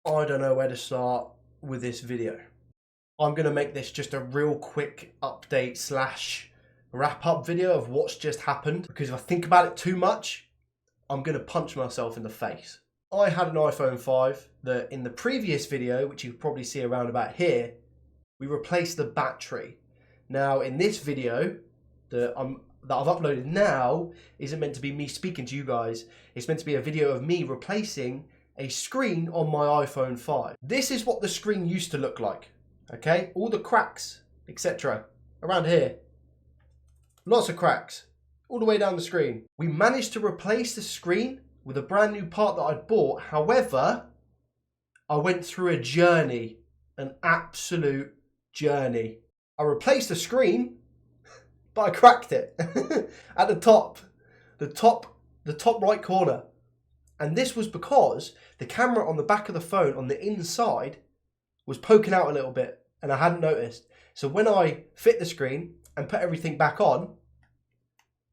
I don't know where to start with this video. I'm going to make this just a real quick update slash wrap up video of what's just happened, because if I think about it too much, I'm going to punch myself in the face. I had an iPhone 5 that in the previous video, which you can probably see around about here, we replaced the battery. Now in this video that I've uploaded now isn't meant to be me speaking to you guys. It's meant to be a video of me replacing a screen on my iPhone 5. This is what the screen used to look like. Okay, all the cracks, etc. around here. Lots of cracks all the way down the screen. We managed to replace the screen with a brand new part that I'd bought. However, I went through a journey, an absolute journey. I replaced the screen, but I cracked it at the top right corner. And this was because the camera on the back of the phone on the inside was poking out a little bit and I hadn't noticed. So when I fit the screen and put everything back on,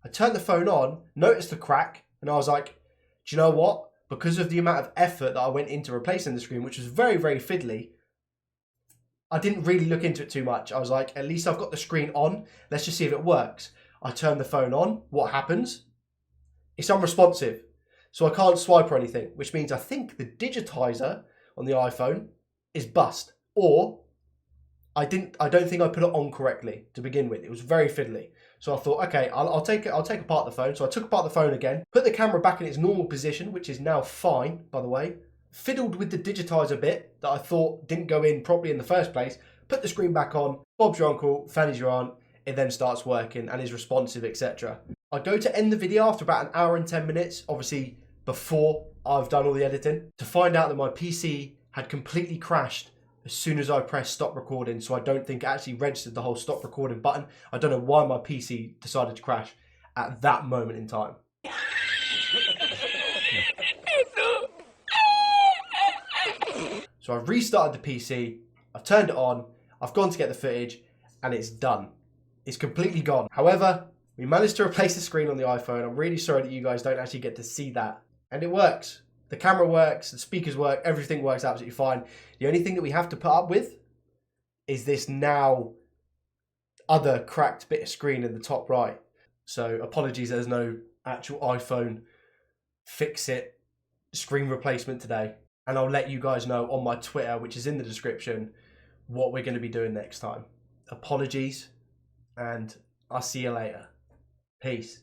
I turned the phone on, noticed the crack, and I was like, do you know what? Because of the amount of effort that I went into replacing the screen, which was very, very fiddly, I didn't really look into it too much. I was like, at least I've got the screen on. Let's just see if it works. I turn the phone on. What happens? It's unresponsive. So I can't swipe or anything, which means I think the digitizer on the iPhone is bust. Or I don't think I put it on correctly to begin with. It was very fiddly. So I thought, okay, I'll take apart the phone. So I took apart the phone again, put the camera back in its normal position, which is now fine, by the way. Fiddled with the digitizer bit that I thought didn't go in properly in the first place. Put the screen back on. Bob's your uncle, Fanny's your aunt. It then starts working and is responsive, etc. I go to end the video after about an hour and 10 minutes, obviously before I've done all the editing, to find out that my PC had completely crashed as soon as I pressed stop recording. So I don't think it actually registered the whole stop recording button. I don't know why my PC decided to crash at that moment in time. So I've restarted the PC, I've turned it on, I've gone to get the footage, and it's done. It's completely gone. However, we managed to replace the screen on the iPhone. I'm really sorry that you guys don't actually get to see that. And it works. The camera works, the speakers work, everything works absolutely fine. The only thing that we have to put up with is this now other cracked bit of screen in the top right. So apologies, there's no actual iPhone fix-it screen replacement today. And I'll let you guys know on my Twitter, which is in the description, what we're going to be doing next time. Apologies, and I'll see you later. Peace.